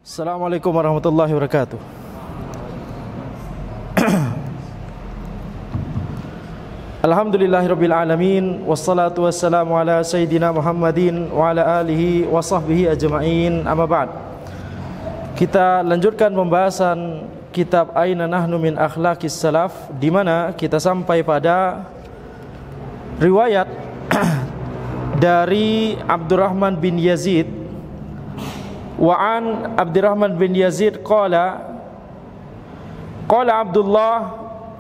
Assalamualaikum warahmatullahi wabarakatuh. Alhamdulillahirabbil alamin wassalatu wassalamu ala sayyidina Muhammadin wa ala alihi wa sahbihi ajma'in. Amma ba'd. Kita lanjutkan pembahasan kitab Aina Nahnu min Akhlaqis Salaf, di mana kita sampai pada riwayat dari Abdurrahman bin Yazid. Wa an Abdurrahman bin Yazid qala Abdullah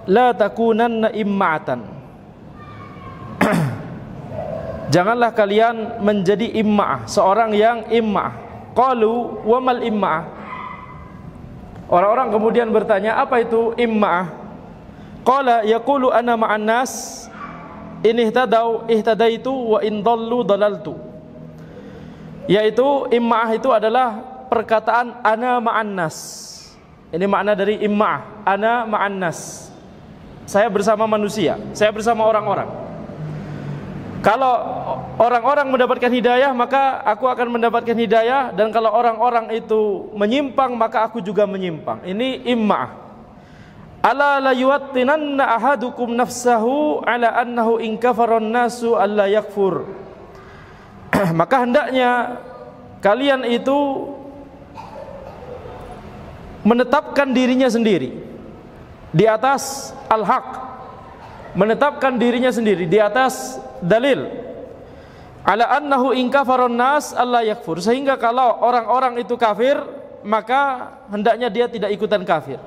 la takunanna imma'atan. Janganlah kalian menjadi imma'ah, seorang yang imma'ah. Qalu wa mal imma'ah. Orang-orang kemudian bertanya, apa itu imma'ah? Qala yaqulu ana ma'an nas in ihtadaitu wa in dallu dalaltu. Yaitu imma'ah itu adalah perkataan ana ma'an nas. Ini makna dari imma'ah, ana ma'an nas. Saya bersama manusia, saya bersama orang-orang. Kalau orang-orang mendapatkan hidayah, maka aku akan mendapatkan hidayah. Dan kalau orang-orang itu menyimpang, maka aku juga menyimpang. Ini imma'ah. Ala la yuwattinanna ahadukum nafsahu ala annahu in kafaron nasu alla yakfur. Maka hendaknya kalian itu menetapkan dirinya sendiri di atas al-haq, menetapkan dirinya sendiri di atas dalil, ala annahu in kafaron nas alla yakfur, sehingga kalau orang-orang itu kafir, maka hendaknya dia tidak ikutan kafir.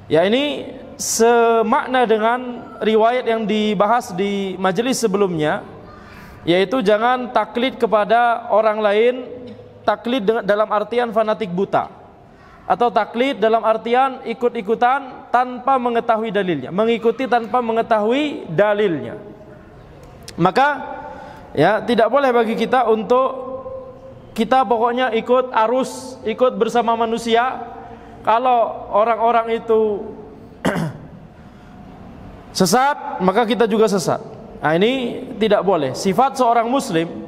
Ya, ini semakna dengan riwayat yang dibahas di majelis sebelumnya, yaitu jangan taklid kepada orang lain, taklid dalam artian fanatik buta, atau taklid dalam artian ikut-ikutan tanpa mengetahui dalilnya, mengikuti tanpa mengetahui dalilnya. Maka ya tidak boleh bagi kita untuk kita pokoknya ikut arus, ikut bersama manusia. Kalau orang-orang itu sesat, maka kita juga sesat. Nah, ini tidak boleh. Sifat seorang muslim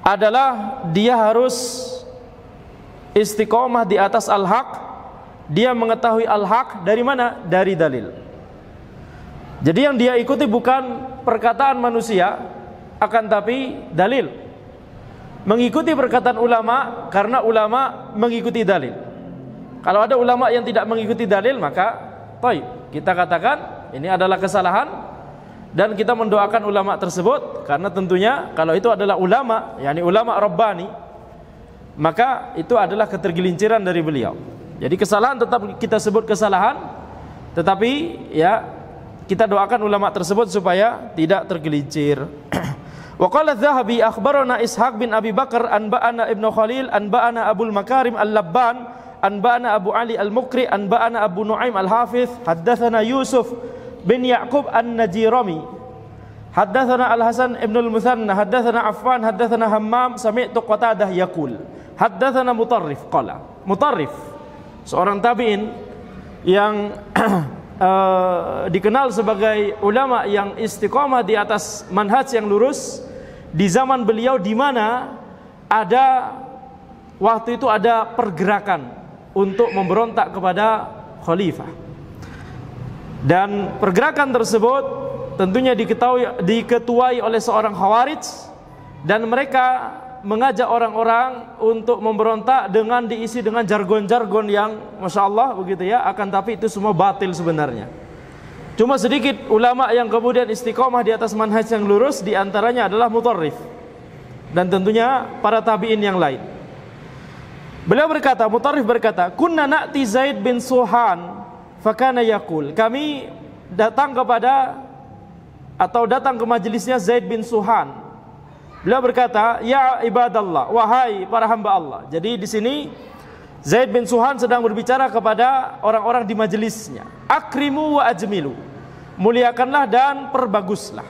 adalah dia harus istiqomah di atas al-haq. Dia mengetahui al-haq dari mana? Dari dalil. Jadi yang dia ikuti bukan perkataan manusia, akan tapi dalil. Mengikuti perkataan ulama karena ulama mengikuti dalil. Kalau ada ulama yang tidak mengikuti dalil, maka kita katakan ini adalah kesalahan. Dan kita mendoakan ulama tersebut, karena tentunya kalau itu adalah ulama, yakni ulama Rabbani, maka itu adalah ketergelinciran dari beliau. Jadi kesalahan tetap kita sebut kesalahan, tetapi ya kita doakan ulama tersebut supaya tidak tergelincir. Wa qala adz-Dzahabi akhbarana Ishaq bin Abi Bakar anba'ana Ibnu Khalil anba'ana Abul Makarim Al-Labban anba'ana Abu Ali Al-Muqri anba'ana Abu Nuaim Al-Hafiz haddatsana Yusuf bin Ya'qub An-Najirami haddatsana Al-Hasan ibn al-Muthanna haddatsana Affan haddatsana Hammam sami'tu Qatadah yaqul haddatsana Mutarrif qala. Mutarrif seorang tabi'in yang dikenal sebagai ulama yang istiqamah di atas manhaj yang lurus di zaman beliau, di mana ada waktu itu ada pergerakan untuk memberontak kepada khalifah. Dan pergerakan tersebut tentunya diketuai oleh seorang Khawarij, dan mereka mengajak orang-orang untuk memberontak dengan diisi dengan jargon-jargon yang Masya Allah begitu ya, akan tapi itu semua batil sebenarnya. Cuma sedikit ulama yang kemudian istiqomah di atas manhaj yang lurus, diantaranya adalah Mutarrif dan tentunya para tabi'in yang lain. Beliau berkata, Mutarrif berkata, kunna na'ti Zaid bin Suhan fakana yaqul, kami datang ke majelisnya Zaid bin Suhan. Beliau berkata, ya ibadallah, wahai para hamba Allah. Jadi di sini Zaid bin Suhan sedang berbicara kepada orang-orang di majelisnya. Akrimu wa ajmilu, muliakanlah dan perbaguslah.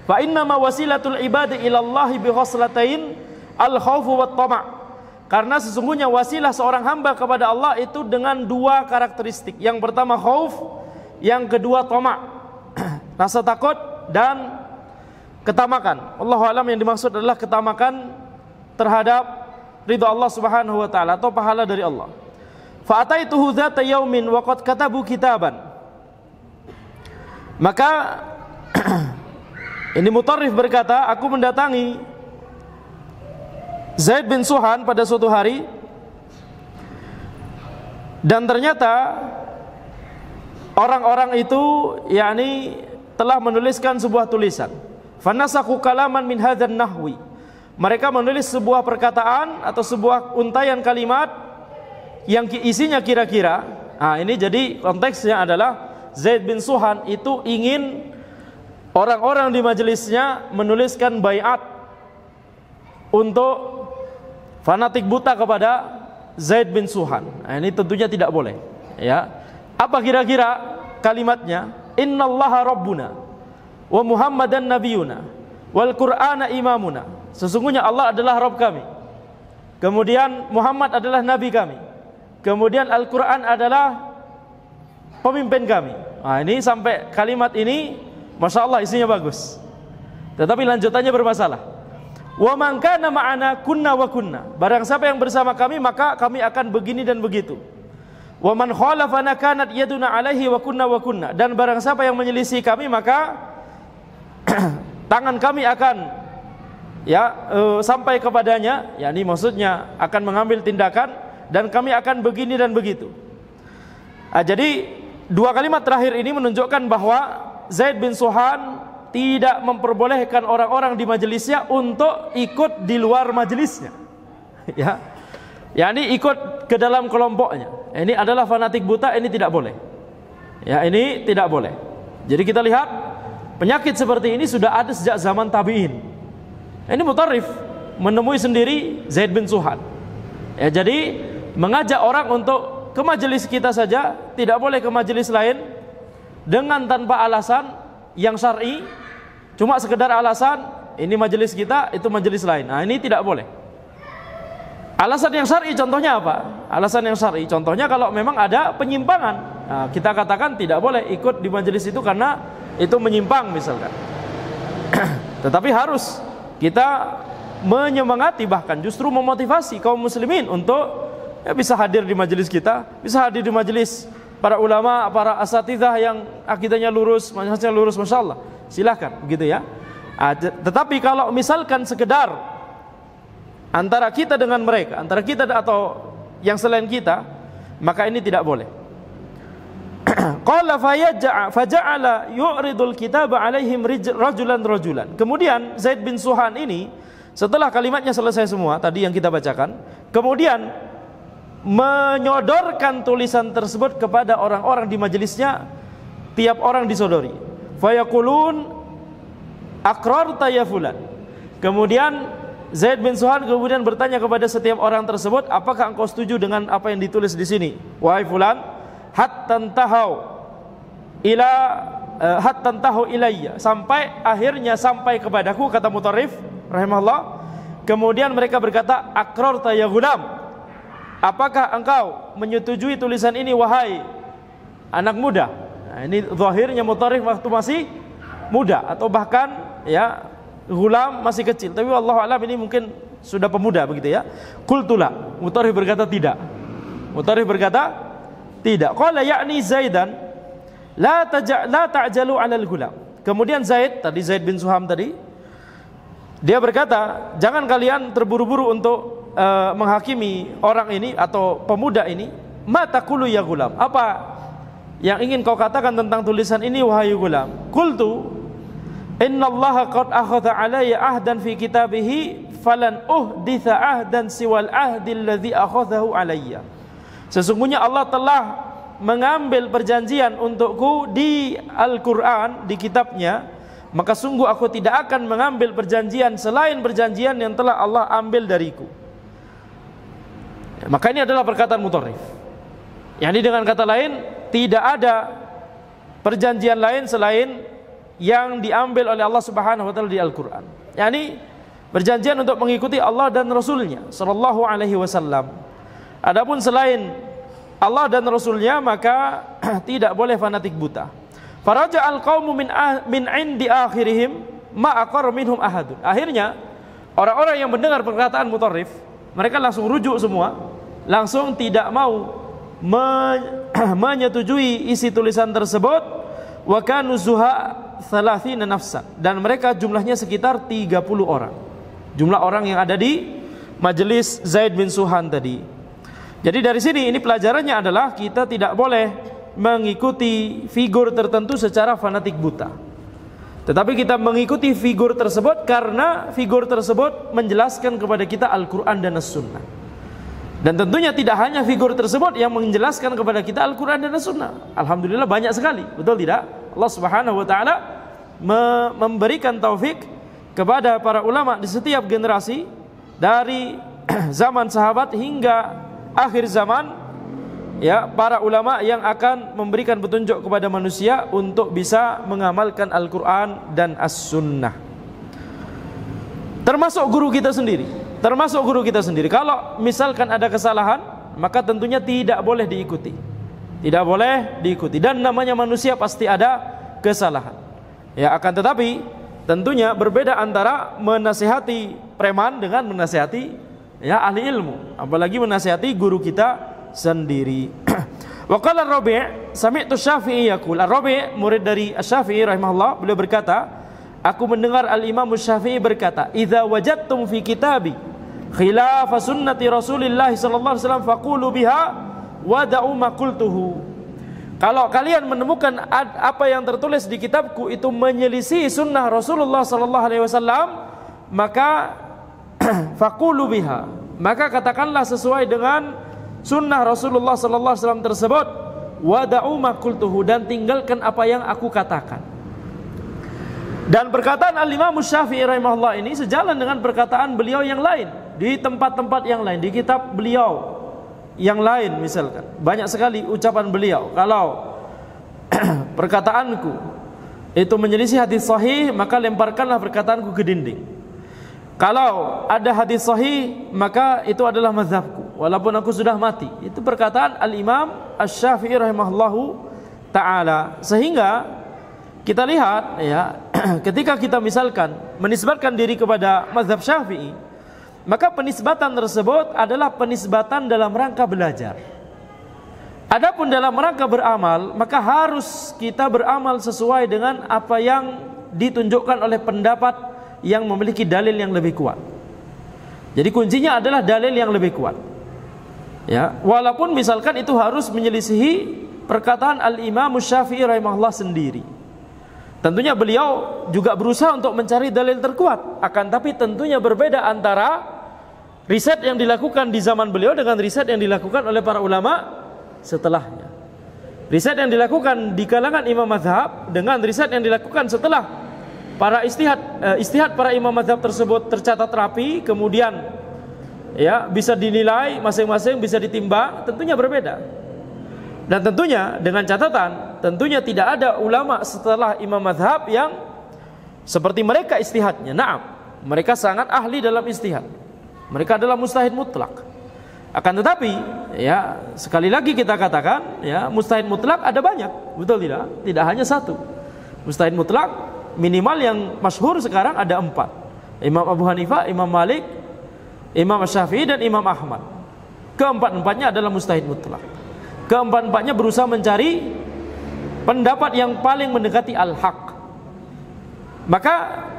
Fa innama wasilatul ibadi ilallahi bi khoslatain al khaufu wat tama'. Karena sesungguhnya wasilah seorang hamba kepada Allah itu dengan dua karakteristik. Yang pertama khauf, yang kedua tama', rasa takut dan ketamakan. Allahu a'lam, yang dimaksud adalah ketamakan terhadap ridha Allah Subhanahu wa taala atau pahala dari Allah. Fa ataituhu dzata yaumin wa qad katabu kitaban. Maka ini Mutarrif berkata, aku mendatangi Zaid bin Suhan pada suatu hari, dan ternyata orang-orang itu yakni telah menuliskan sebuah tulisan. Fanasakhu kalaman min hadzal nahwi. Mereka menulis sebuah perkataan atau sebuah untayan kalimat yang isinya kira-kira. Nah, ini jadi konteksnya adalah Zaid bin Suhan itu ingin orang-orang di majelisnya menuliskan baiat untuk fanatik buta kepada Zaid bin Suhan. Nah, ini tentunya tidak boleh. Ya, apa kira-kira kalimatnya? Innallaha rabbuna wa Muhammadan nabiyuna wal Qur'ana imamuna. Sesungguhnya Allah adalah Rabb kami. Kemudian Muhammad adalah nabi kami. Kemudian Al-Qur'an adalah pemimpin kami. Nah, ini sampai kalimat ini, masya Allah isinya bagus. Tetapi lanjutannya bermasalah. Wa man kana ma'ana kunna wa kunna. Barang siapa yang bersama kami maka kami akan begini dan begitu. Wa man khalafana kanat yaduna alaihi wa kunna. Dan barang siapa yang menyelisih kami maka tangan kami akan sampai kepadanya, yakni maksudnya akan mengambil tindakan dan kami akan begini dan begitu. Jadi dua kalimat terakhir ini menunjukkan bahwa Zaid bin Suhan tidak memperbolehkan orang-orang di majelisnya untuk ikut di luar majelisnya. Ya. Yakni ikut ke dalam kelompoknya. Ini adalah fanatik buta, ini tidak boleh. Ya, ini tidak boleh. Jadi kita lihat penyakit seperti ini sudah ada sejak zaman tabi'in. Ini Mutarrif menemui sendiri Zaid bin Suhan. Ya, jadi mengajak orang untuk ke majelis kita saja, tidak boleh ke majelis lain dengan tanpa alasan yang syar'i. Cuma sekedar alasan ini majelis kita, itu majelis lain. Nah, ini tidak boleh. Alasan yang syar'i contohnya apa? Alasan yang syar'i contohnya kalau memang ada penyimpangan. Nah, kita katakan tidak boleh ikut di majelis itu karena itu menyimpang misalkan. Tetapi harus kita menyemangati, bahkan justru memotivasi kaum muslimin untuk bisa hadir di majelis kita, bisa hadir di majelis para ulama, para asatidzah yang akidahnya lurus, manhajnya lurus, masya Allah, silahkan begitu ya. Tetapi kalau misalkan sekedar antara kita dengan mereka, antara kita atau yang selain kita, maka ini tidak boleh. Qala faja'ala yu'ridul kitaba alaihim rajulan. Kemudian Zaid bin Suhan ini setelah kalimatnya selesai semua tadi yang kita bacakan, kemudian menyodorkan tulisan tersebut kepada orang-orang di majelisnya, tiap orang disodori. Fayaqulun aqrarta ya fulan. Kemudian Zaid bin Suhan kemudian bertanya kepada setiap orang tersebut, apakah engkau setuju dengan apa yang ditulis di sini? Wahai fulan, hatta tahu ilayya, sampai akhirnya sampai kepadaku, kata Mutarrif rahimahullah. Kemudian mereka berkata, aqrarta ya gulam, apakah engkau menyetujui tulisan ini wahai anak muda? Nah, ini zahirnya Mutarrif waktu masih muda atau bahkan ya gulam masih kecil, tapi wallahu alam ini mungkin sudah pemuda begitu ya. Qultula, Mutarrif berkata tidak. Mutarrif berkata tidak. Qala yakni Zaidan la ta'jalu 'alal gulam. Kemudian Zaid bin Suham tadi, dia berkata, jangan kalian terburu-buru untuk menghakimi orang ini atau pemuda ini. Ma taqulu ya gulam, apa yang ingin kau katakan tentang tulisan ini wahai gulam? Qultu innallaha qad akhadha alayya ahdan fi kitabihi falan uhditha ahdan siwal ahdi alladhi akhadhahu alayya. Sesungguhnya Allah telah mengambil perjanjian untukku di Al-Quran, di kitabnya, maka sungguh aku tidak akan mengambil perjanjian selain perjanjian yang telah Allah ambil dariku. Maka ini adalah perkataan Mutarrif. Yani dengan kata lain, tidak ada perjanjian lain selain yang diambil oleh Allah Subhanahu wa taala di Al-Quran. Yani perjanjian untuk mengikuti Allah dan Rasulnya sallallahu alaihi wasallam. Adapun selain Allah dan Rasulnya maka tidak boleh fanatik buta. Faraja'al qaumu min indi akhirihim ma aqarra minhum ahadun. Akhirnya orang-orang yang mendengar perkataan Mutarrif mereka langsung rujuk semua, langsung tidak mau menyetujui isi tulisan tersebut. Wa kanu zuha 30 nafsan, dan mereka jumlahnya sekitar 30 orang. Jumlah orang yang ada di majelis Zaid bin Suhan tadi. Jadi dari sini ini pelajarannya adalah kita tidak boleh mengikuti figur tertentu secara fanatik buta. Tetapi kita mengikuti figur tersebut karena figur tersebut menjelaskan kepada kita Al-Quran dan As-Sunnah. Dan tentunya tidak hanya figur tersebut yang menjelaskan kepada kita Al-Quran dan As-Sunnah. Alhamdulillah banyak sekali, betul tidak? Allah Subhanahu wa ta'ala memberikan taufik kepada para ulama di setiap generasi, dari zaman sahabat hingga akhir zaman, ya, para ulama yang akan memberikan petunjuk kepada manusia untuk bisa mengamalkan Al-Quran dan As-Sunnah. Termasuk guru kita sendiri. Kalau misalkan ada kesalahan, maka tentunya tidak boleh diikuti. Tidak boleh diikuti. Dan namanya manusia pasti ada kesalahan. Ya, akan tetapi tentunya berbeda antara menasihati preman dengan menasihati, ya, ahli ilmu, apalagi menasihati guru kita sendiri. Wa qala Ar-Rabi', sami'tu Syafi'i yaqul. Ar-Rabi' murid dari Asy-Syafi'i rahimahullah, beliau berkata, aku mendengar Al-Imam Syafi'i berkata, "Idza wajadtum fi kitabi khilaf sunnati Rasulillah sallallahu alaihi wasallam faqulu biha wa da'u ma qultuhu." Kalau kalian menemukan apa yang tertulis di kitabku itu menyelisih sunnah Rasulullah sallallahu alaihi wasallam, maka faqulu biha, maka katakanlah sesuai dengan sunnah Rasulullah sallallahu alaihi wasallam tersebut, wa da'u ma qultuhu, dan tinggalkan apa yang aku katakan. Dan perkataan Al-Imam Syafi'i rahimahullah ini sejalan dengan perkataan beliau yang lain di tempat-tempat yang lain, di kitab beliau yang lain. Misalkan banyak sekali ucapan beliau, kalau perkataanku itu menyelisih hadis sahih, maka lemparkanlah perkataanku ke dinding. Kalau ada hadis sahih, maka itu adalah mazhabku walaupun aku sudah mati. Itu perkataan Al-Imam Asy-Syafi'i rahimahullahu ta'ala. Sehingga kita lihat, ya, ketika kita misalkan menisbatkan diri kepada mazhab Syafi'i, maka penisbatan tersebut adalah penisbatan dalam rangka belajar. Adapun dalam rangka beramal, maka harus kita beramal sesuai dengan apa yang ditunjukkan oleh pendapat yang memiliki dalil yang lebih kuat. Jadi kuncinya adalah dalil yang lebih kuat. Ya, walaupun misalkan itu harus menyelisihi perkataan Al-Imam Syafi'i rahimahullah sendiri. Tentunya beliau juga berusaha untuk mencari dalil terkuat. Akan tapi tentunya berbeda antara riset yang dilakukan di zaman beliau dengan riset yang dilakukan oleh para ulama setelahnya. Riset yang dilakukan di kalangan imam mazhab dengan riset yang dilakukan setelah para istihad para imam mazhab tersebut tercatat rapi, kemudian, ya, bisa dinilai masing-masing, bisa ditimbang, tentunya berbeda. Dan tentunya dengan catatan, tentunya tidak ada ulama setelah imam mazhab yang seperti mereka istihadnya. Naam, mereka sangat ahli dalam istihad. Mereka adalah mujtahid mutlak. Akan tetapi, ya, sekali lagi kita katakan, ya, mujtahid mutlak ada banyak, betul tidak? Tidak hanya satu. Mujtahid mutlak minimal yang masyhur sekarang ada 4. Imam Abu Hanifah, Imam Malik, Imam Syafi'i, dan Imam Ahmad. Keempat-empatnya adalah mujtahid mutlak. Keempat-empatnya berusaha mencari pendapat yang paling mendekati al-haq. Maka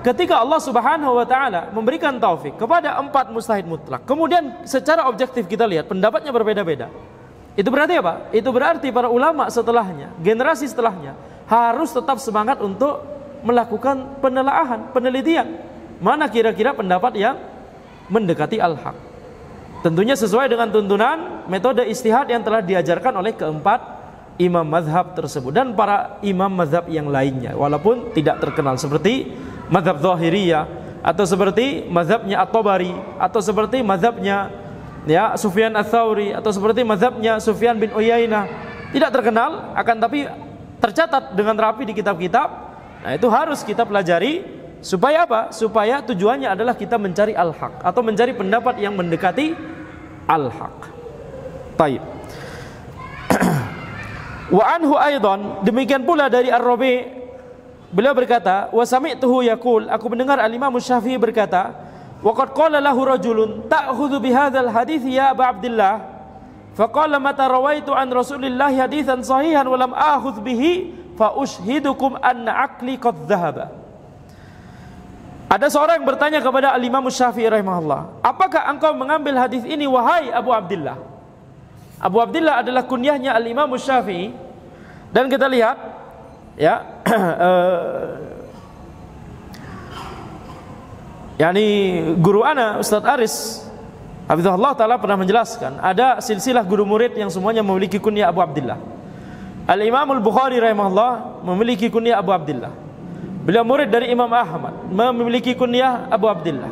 ketika Allah Subhanahu wa ta'ala memberikan taufik kepada 4 mujtahid mutlak, kemudian secara objektif kita lihat pendapatnya berbeda-beda, itu berarti apa? Itu berarti para ulama setelahnya, generasi setelahnya, harus tetap semangat untuk melakukan penelaahan, penelitian, mana kira-kira pendapat yang mendekati al-haq. Tentunya sesuai dengan tuntunan metode istihad yang telah diajarkan oleh keempat imam mazhab tersebut dan para imam mazhab yang lainnya, walaupun tidak terkenal, seperti mazhab Zahiriyah, atau seperti mazhabnya At-Tabari, atau seperti mazhabnya, ya, Sufyan Ats-Tsauri, atau seperti mazhabnya Sufyan bin Uyainah. Tidak terkenal, akan tapi tercatat dengan rapi di kitab-kitab. Nah, itu harus kita pelajari. Supaya apa? Supaya tujuannya adalah kita mencari al-haq, atau mencari pendapat yang mendekati al-haq. Baik. Wa anhu aidan, demikian pula dari Ar-Rabi', beliau berkata, wa sami'tuhu yaqul, aku mendengar Al-Imam Syafi'i berkata, wa qad qala lahu rajulun ta'khudhu bihadzal hadits ya Aba Abdillah faqala mata rawaitu an Rasulillah haditsan sahihan wa lam akhudh bihi fa ushhidukum anna aqli qad dhahaba. Ada seorang yang bertanya kepada Al-Imam Syafi'i rahimahullah, apakah engkau mengambil hadis ini wahai Abu Abdillah? Abu Abdillah adalah kunyahnya Al-Imam Syafi'i, dan kita lihat ya yakni guru ana Ustaz Aris hafizahullah taala pernah menjelaskan ada silsilah guru murid yang semuanya memiliki kunyah Abu Abdillah. Al-Imam Al-Bukhari rahimahullah memiliki kunyah Abu Abdillah. Beliau murid dari Imam Ahmad, memiliki kunyah Abu Abdillah.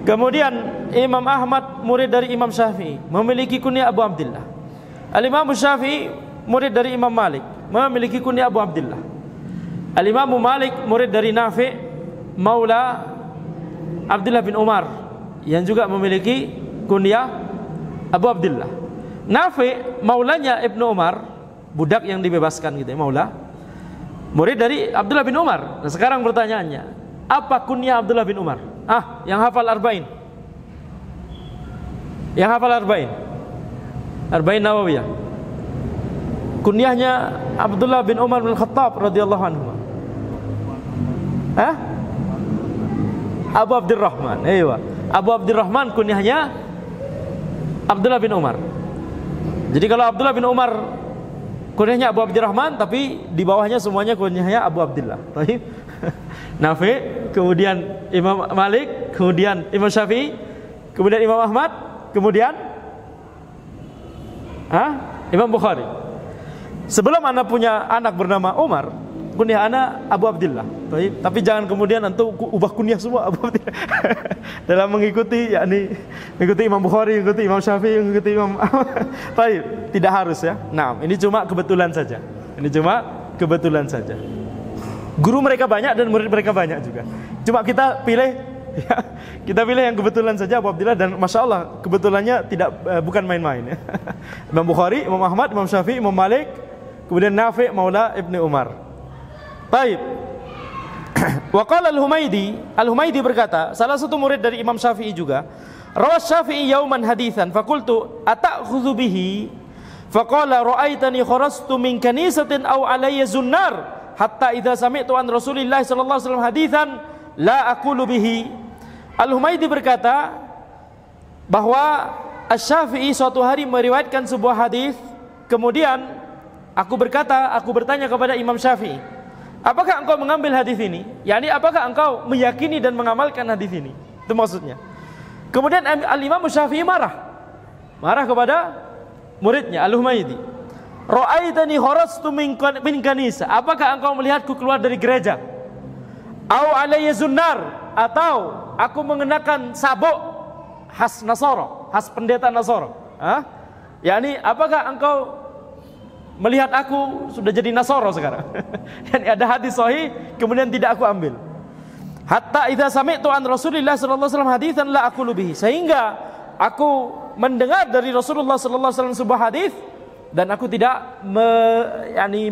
Kemudian Imam Ahmad murid dari Imam Syafi'i, memiliki kunyah Abu Abdillah. Al-Imam Syafi'i murid dari Imam Malik, memiliki kunyah Abu Abdillah. Al-Imam Malik murid dari Nafi' maula Abdullah bin Umar, yang juga memiliki kunyah Abu Abdillah. Nafi' maulanya Ibnu Umar, budak yang dibebaskan gitu ya, maula, murid dari Abdullah bin Umar. Nah sekarang pertanyaannya, apa kunyah Abdullah bin Umar? Yang hafal Arba'in, yang hafal Arba'in, Arba'in Nawawiyah, kunyahnya Abdullah bin Umar bin Khattab radhiyallahu anhu. Abu Abdurrahman. Abu Abdurrahman kunyahnya Abdullah bin Umar. Jadi kalau Abdullah bin Umar kunyahnya Abu Abdurrahman, tapi di bawahnya semuanya kunyahnya Abu Abdillah. Baik. Nafi', kemudian Imam Malik, kemudian Imam Syafi'i, kemudian Imam Ahmad, kemudian Imam Bukhari. Sebelum anda punya anak bernama Umar, kunyah anak Abu Abdillah. Baik. Tapi jangan kemudian antum ubah kunyah semua Abu Abdillah. Dalam mengikuti yakni mengikuti Imam Bukhari, mengikuti Imam Syafi'i, mengikuti Imam Ahmad. Baik, tidak harus ya. Nah, ini cuma kebetulan saja. Ini cuma kebetulan saja. Guru mereka banyak dan murid mereka banyak juga. Cuma kita pilih ya, kita pilih yang kebetulan saja Abu Abdillah, dan masya Allah kebetulannya tidak bukan main-main ya. Imam Bukhari, Imam Ahmad, Imam Syafi'i, Imam Malik, kemudian Nafi' maula Ibnu Umar. Baik. Wa qala Al-Humaidi berkata, salah satu murid dari Imam Syafi'i juga, rawas Syafi'i yauman haditsan faqultu ata'khudhu bihi faqala ra'aitani kharastu min kanisatin aw alayya zunnar hatta idza sami'tu an Rasulillah sallallahu alaihi wasallam haditsan la aqulu bihi. Al-Humaidi berkata bahwa Asy-Syafi'i suatu hari meriwayatkan sebuah hadis, kemudian aku bertanya kepada Imam Syafi'i, apakah engkau mengambil hadis ini? Yani apakah engkau meyakini dan mengamalkan hadis ini? Itu maksudnya. Kemudian Al-Imam Syafi'i marah kepada muridnya Al-Humaidi. Ra'aitani kharastu min kanisa. Apakah engkau melihatku keluar dari gereja? Au alayya zunnar, atau aku mengenakan sabuk khas Nasara, khas pendeta Nasara. Yani apakah engkau melihat aku sudah jadi Nasara sekarang? Dan ada hadis sahih kemudian tidak aku ambil. Hatta idza sami'tu an Rasulillah sallallahu alaihi wasallam haditsan la aqulu bihi, sehingga aku mendengar dari Rasulullah sallallahu alaihi wasallam sebuah hadis dan aku tidak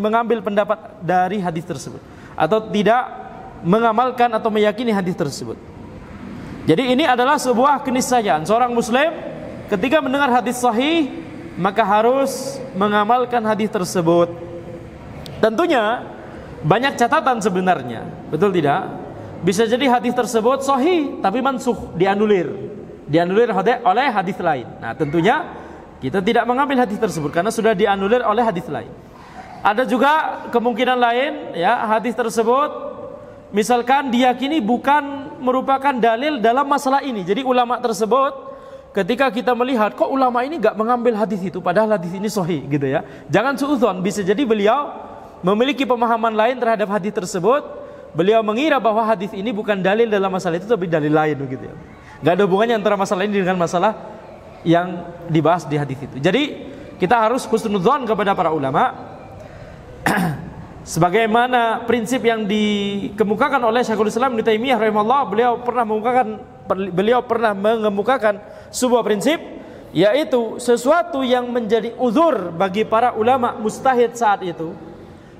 mengambil pendapat dari hadis tersebut, atau tidak mengamalkan atau meyakini hadis tersebut. Jadi ini adalah sebuah keniscayaan seorang muslim ketika mendengar hadis sahih maka harus mengamalkan hadis tersebut. Tentunya banyak catatan sebenarnya, betul tidak? Bisa jadi hadis tersebut sahih tapi mansukh, dianulir oleh hadis lain. Nah, tentunya kita tidak mengambil hadis tersebut karena sudah dianulir oleh hadis lain. Ada juga kemungkinan lain ya, hadis tersebut misalkan diyakini bukan merupakan dalil dalam masalah ini. Jadi ulama tersebut ketika kita melihat kok ulama ini enggak mengambil hadis itu padahal hadis ini sahih gitu ya. Jangan suudzon, bisa jadi beliau memiliki pemahaman lain terhadap hadis tersebut. Beliau mengira bahwa hadis ini bukan dalil dalam masalah itu tapi dalil lain begitu ya. Enggak ada hubungannya antara masalah ini dengan masalah yang dibahas di hadis itu. Jadi kita harus husnudzon kepada para ulama. Sebagaimana prinsip yang dikemukakan oleh Syekhul Islam Ibnu Taimiyah rahimahullah, beliau pernah mengemukakan sebuah prinsip, yaitu sesuatu yang menjadi uzur bagi para ulama mujtahid saat itu.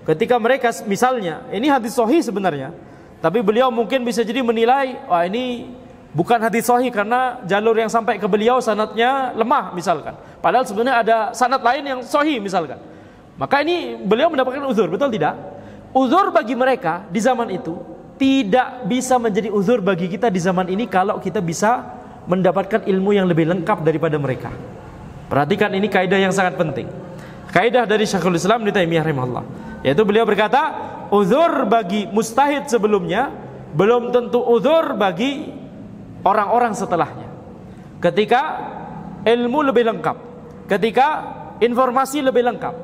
Ketika mereka misalnya ini hadis sahih sebenarnya, tapi beliau mungkin bisa jadi menilai, wah ini bukan hadis sahih karena jalur yang sampai ke beliau sanadnya lemah misalkan. Padahal sebenarnya ada sanad lain yang sahih misalkan. Maka ini beliau mendapatkan uzur, betul tidak? Uzur bagi mereka di zaman itu tidak bisa menjadi uzur bagi kita di zaman ini kalau kita bisa mendapatkan ilmu yang lebih lengkap daripada mereka. Perhatikan, ini kaidah yang sangat penting. Kaidah dari Syekhul Islam Ibnu Taimiyah rahimahullah, yaitu beliau berkata, uzur bagi mustahid sebelumnya belum tentu uzur bagi orang-orang setelahnya. Ketika ilmu lebih lengkap, ketika informasi lebih lengkap,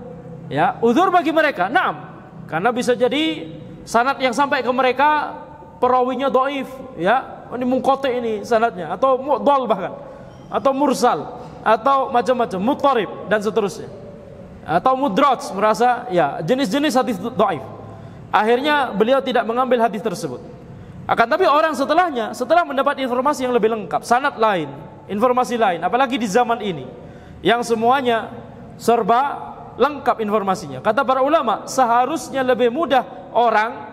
ya, uzur bagi mereka, na'am. Karena bisa jadi sanad yang sampai ke mereka perawinya dhaif, ya, ini munqati ini sanadnya, atau mu'dhal bahkan, atau mursal, atau macam-macam, muttarib dan seterusnya, atau mudraj, merasa ya jenis-jenis hadis dhaif. Akhirnya beliau tidak mengambil hadis tersebut. Akan tapi orang setelahnya, setelah mendapat informasi yang lebih lengkap, sanad lain, informasi lain, apalagi di zaman ini yang semuanya serba lengkap informasinya. Kata para ulama, seharusnya lebih mudah orang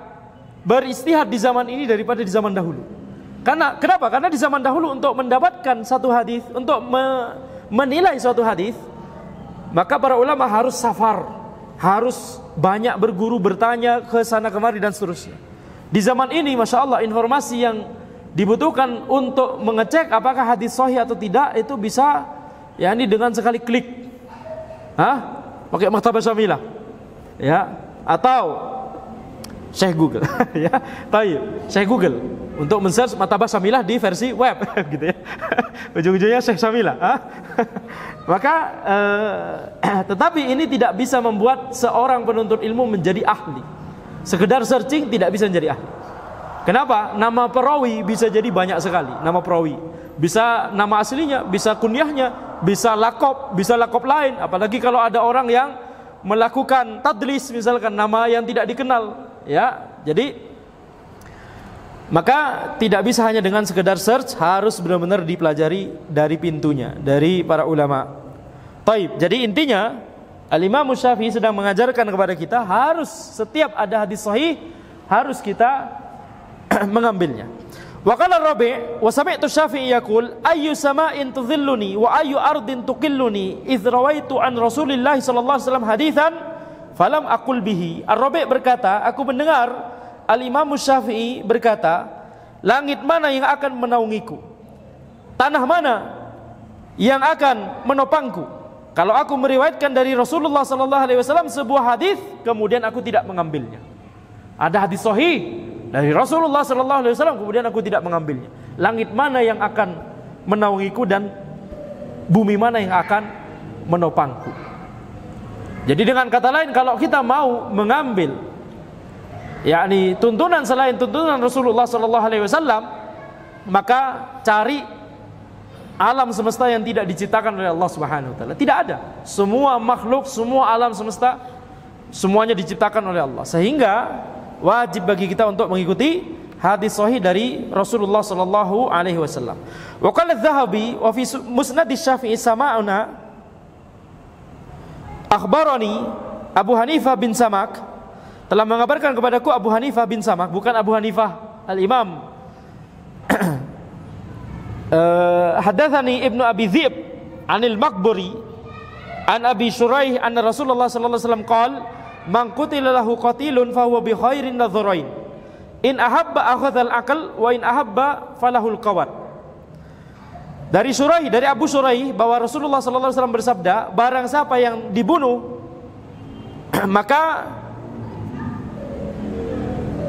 beristihad di zaman ini daripada di zaman dahulu. Karena kenapa? Karena di zaman dahulu untuk mendapatkan satu hadis, untuk menilai suatu hadis, maka para ulama harus safar, harus banyak berguru, bertanya ke sana kemari dan seterusnya. Di zaman ini, masya Allah, informasi yang dibutuhkan untuk mengecek apakah hadis sahih atau tidak itu bisa, ya, ini dengan sekali klik, pakai Maktabah Syamilah, ya, atau Syekh Google, ya, Syekh Google untuk men-search Maktabah Syamilah di versi web, gitu ya, ujung-ujungnya Syekh Syamilah, maka tetapi ini tidak bisa membuat seorang penuntut ilmu menjadi ahli. Sekedar searching tidak bisa menjadi ahli. Kenapa? Nama perawi bisa jadi banyak sekali. Nama perawi bisa nama aslinya, bisa kunyahnya, bisa lakop lain. Apalagi kalau ada orang yang melakukan tadlis, misalkan nama yang tidak dikenal, ya. Jadi maka tidak bisa hanya dengan sekedar search, harus benar-benar dipelajari dari pintunya, dari para ulama. Taib. Jadi intinya Al-Imam Syafi'i sedang mengajarkan kepada kita, harus setiap ada hadis sahih harus kita mengambilnya. Wa qala Rabi' wa sami'tu Syafi'i yaqul ayyu sama'in tudhilluni wa ayyu ardin tuqilluni idh rawaitu an Rasulillah sallallahu alaihi wasallam haditsan falam aqul bihi. Ar-Rabi' berkata, aku mendengar Al-Imam Syafi'i berkata, langit mana yang akan menaungiku? Tanah mana yang akan menopangku? Kalau aku meriwayatkan dari Rasulullah sallallahu alaihi wasallam sebuah hadis, kemudian aku tidak mengambilnya. Ada hadis sahih dari Rasulullah sallallahu alaihi wasallam, kemudian aku tidak mengambilnya. Langit mana yang akan menaungiku dan bumi mana yang akan menopangku? Jadi dengan kata lain, kalau kita mau mengambil, yakni tuntunan selain tuntunan Rasulullah sallallahu alaihi wasallam, maka cari alam semesta yang tidak diciptakan oleh Allah Subhanahu wa taala. Tidak ada. Semua makhluk, semua alam semesta semuanya diciptakan oleh Allah. Sehingga wajib bagi kita untuk mengikuti hadis sahih dari Rasulullah sallallahu alaihi wasallam. Wa qala adz-Dzahabi wa fi Musnad Asy-Syafi'i sama'una akhbarani Abu Hanifah bin Samak, telah mengabarkan kepadaku Abu Hanifah bin Samak, bukan Abu Hanifah al-Imam. Hadatsani Ibnu Abi Dzib anil Maqburi an Abi Syuraih anna Rasulullah sallallahu alaihi wasallam qala man qutila lahu qatilun fa huwa bi khairin nadharain in ahabba akhadhal aql wa in ahabba falahul qawat. Dari Syuraih, dari Abu Syuraih, bahwa Rasulullah sallallahu alaihi wasallam bersabda, barang siapa yang dibunuh maka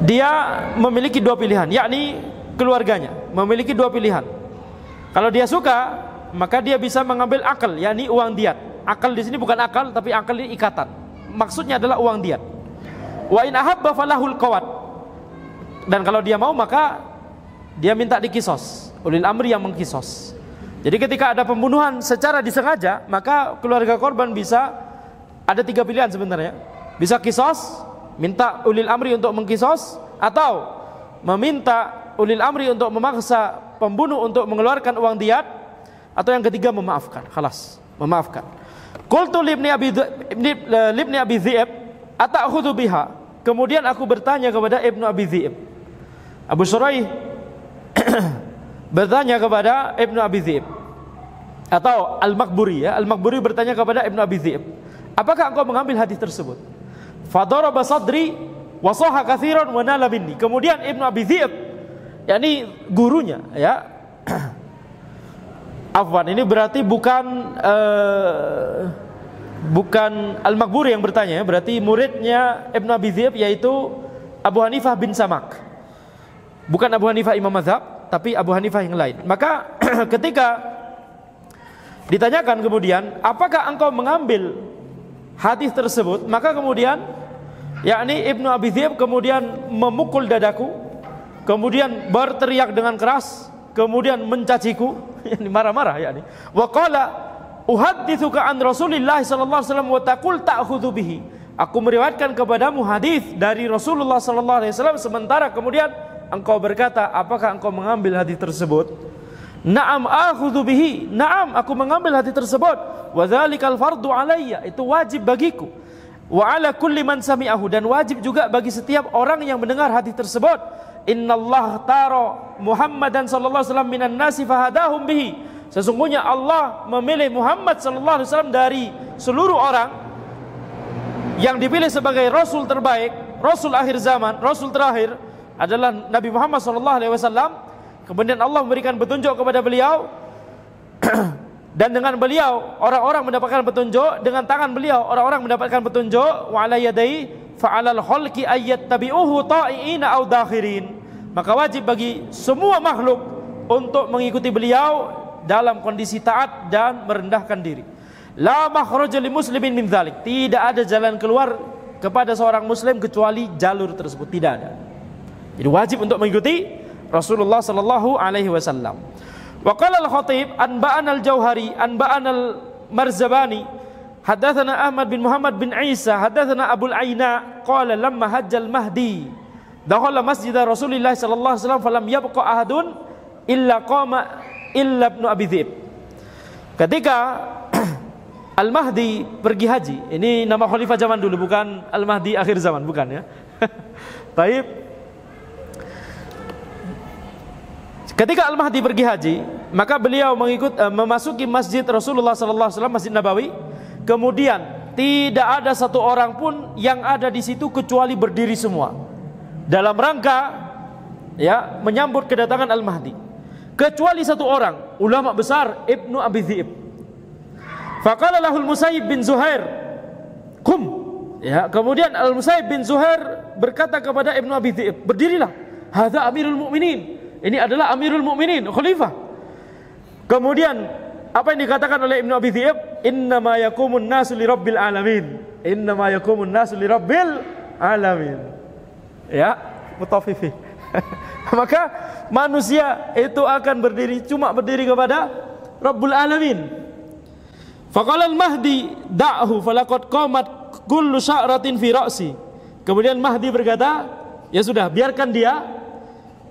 dia memiliki dua pilihan, yakni keluarganya memiliki dua pilihan. Kalau dia suka, maka dia bisa mengambil akal, yakni uang diat. Akal di sini bukan akal, tapi akal ini ikatan. Maksudnya adalah uang diat. Wa in ahabba falahul qawat. Dan kalau dia mau, maka dia minta dikisos. Ulil amri yang mengkisos. Jadi ketika ada pembunuhan secara disengaja, maka keluarga korban bisa ada tiga pilihan sebenarnya. Bisa kisos, minta ulil amri untuk mengkisos, atau meminta ulil amri untuk memaksa pembunuh untuk mengeluarkan uang diat, atau yang ketiga memaafkan. Khalas, memaafkan. Qultu libni Abi Dhi'ib ata'khudhu biha. Kemudian aku bertanya kepada Ibnu Abi Dhi'ib. Abu Syuraih bertanya kepada Ibnu Abi Dhi'b, atau Al-Maqburi ya, Al-Maqburi bertanya kepada Ibnu Abi Dhi'b, apakah engkau mengambil hadis tersebut? Fadaraba sadri wa sahha katsiran wa nala minni. Kemudian Ibnu Abi Dhi'b, yakni gurunya ya, afwan, ini berarti bukan Al-Maqburi yang bertanya, berarti muridnya Ibnu Abi Dhi'b, yaitu Abu Hanifah bin Samak. Bukan Abu Hanifah imam mazhab, tapi Abu Hanifah yang lain. Maka ketika ditanyakan kemudian, apakah engkau mengambil hadis tersebut? Maka kemudian, yakni Ibnu Abi Dhi'b kemudian memukul dadaku, kemudian berteriak dengan keras, kemudian mencaciku, yakni marah-marah, yakni. Wa qala uhadditsuka an Rasulillah sallallahu alaihi wasallam wa taqul ta'khudhu bihi. Aku meriwayatkan kepadamu hadis dari Rasulullah sallallahu alaihi wasallam, sementara kemudian engkau berkata, apakah engkau mengambil hadis tersebut? Na'am akhudhu bihi. Na'am, aku mengambil hadis tersebut. Wa dzalikal fardu alayya, itu wajib bagiku. Wa ala kulli man sami'ahu, dan wajib juga bagi setiap orang yang mendengar hadis tersebut. Innallaha tara Muhammadan sallallahu alaihi wasallam minan nasi fahadahum bihi. Sesungguhnya Allah memilih Muhammad sallallahu alaihi wasallam dari seluruh orang yang dipilih sebagai rasul terbaik, rasul akhir zaman, rasul terakhir adalah Nabi Muhammad sallallahu alaihi wasallam. Kemudian Allah memberikan petunjuk kepada beliau dan dengan beliau orang-orang mendapatkan petunjuk, dengan tangan beliau orang-orang mendapatkan petunjuk. Wa ala yadai fa'alal khalqi ayyattabi'uhu ta'iina aw dakhirin. Maka wajib bagi semua makhluk untuk mengikuti beliau dalam kondisi taat dan merendahkan diri. La makhraja li muslimin min dzalik. Tidak ada jalan keluar kepada seorang muslim kecuali jalur tersebut, tidak ada. Jadi wajib untuk mengikuti Rasulullah sallallahu alaihi wasallam. Wa qala al-Khatib anba'ana al-Jauhari anba'ana al-Marzabani hadatsana Ahmad bin Muhammad bin Isa hadatsana Abu al-Aina qala lamma hajjal Mahdi dakhala masjid Rasulillah sallallahu alaihi wasallam falam yabqa ahadun illa qama illa Ibnu Abi Dhi'b. Ketika Al-Mahdi pergi haji, ini nama khalifah zaman dulu, bukan Al-Mahdi akhir zaman, bukan ya. Baik. Ketika Al-Mahdi pergi haji, maka beliau memasuki masjid Rasulullah sallallahu alaihi wasallam, Masjid Nabawi. Kemudian tidak ada satu orang pun yang ada di situ kecuali berdiri semua dalam rangka ya menyambut kedatangan Al-Mahdi, kecuali satu orang, ulama besar Ibnu Abi Dhi'b. Faqala lahul Musayyib bin Zuhair, "Qum." Ya, kemudian Al-Musayyib bin Zuhair berkata kepada Ibnu Abi Dhi'b, "Berdirilah. Hadza Amirul Mukminin." Ini adalah Amirul Mukminin, khalifah. Kemudian apa yang dikatakan oleh Ibnu Abi Dhi'b? Innama yaqumun nasu li rabbil alamin. Innama yaqumun nasu li rabbil alamin. Ya, mutafifi. Maka manusia itu akan berdiri, cuma berdiri kepada Rabbul Alamin. Faqala al-Mahdi da'hu falaqad qamat kullu sya'ratin fi ra'si. Kemudian Mahdi berkata, ya sudah, biarkan dia.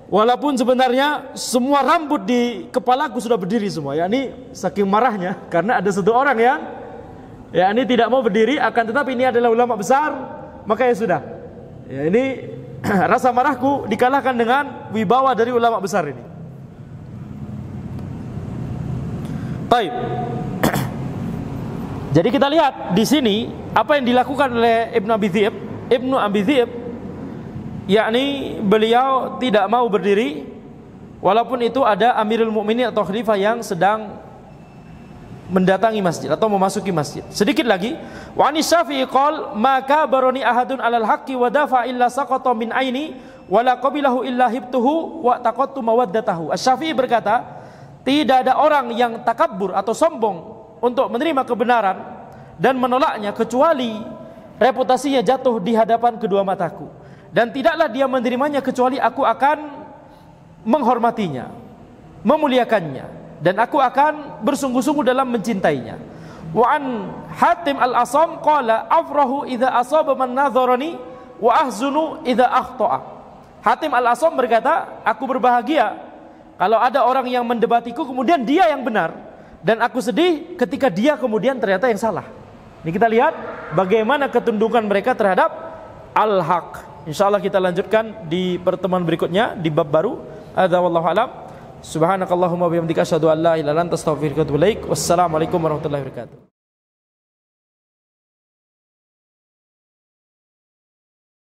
Walaupun sebenarnya semua rambut di kepalaku sudah berdiri semua. Yakni saking marahnya karena ada satu orang yang yakni tidak mau berdiri, akan tetapi ini adalah ulama besar, maka ya sudah. Ya, ini rasa marahku dikalahkan dengan wibawa dari ulama besar ini. Baik. Jadi kita lihat di sini apa yang dilakukan oleh Ibnu Abi Dhi'b. Ibnu Abi Dhi'b yakni beliau tidak mau berdiri walaupun itu ada Amirul Mukminin atau khalifah yang sedang mendatangi masjid atau memasuki masjid. Sedikit lagi, wa ani Syafi'i qol maka baroni ahadun alal haqqi wa dafa illa saqata min aini wa la qabilahu illa hibtuhu wa taqattu mawaddatahu. Asy-Syafi'i berkata, tidak ada orang yang takabbur atau sombong untuk menerima kebenaran dan menolaknya kecuali reputasinya jatuh di hadapan kedua mataku. Dan tidaklah dia menerimanya kecuali aku akan menghormatinya, memuliakannya, dan aku akan bersungguh-sungguh dalam mencintainya. Wa an Hatim al-Asam qala afrahu idza asaba man nadharani wa ahzunu idza akhta'a. Hatim al-Asam berkata, aku berbahagia kalau ada orang yang mendebatiku kemudian dia yang benar, dan aku sedih ketika dia kemudian ternyata yang salah. Ini kita lihat bagaimana ketundukan mereka terhadap al-haq. Insyaallah kita lanjutkan di pertemuan berikutnya di bab baru. Hadza wallahu alam. Subhanakallahumma bihamdika asyhadu an la ilaha illa anta astaghfiruka wa atubu ilaik. Wassalamualaikum warahmatullahi wabarakatuh.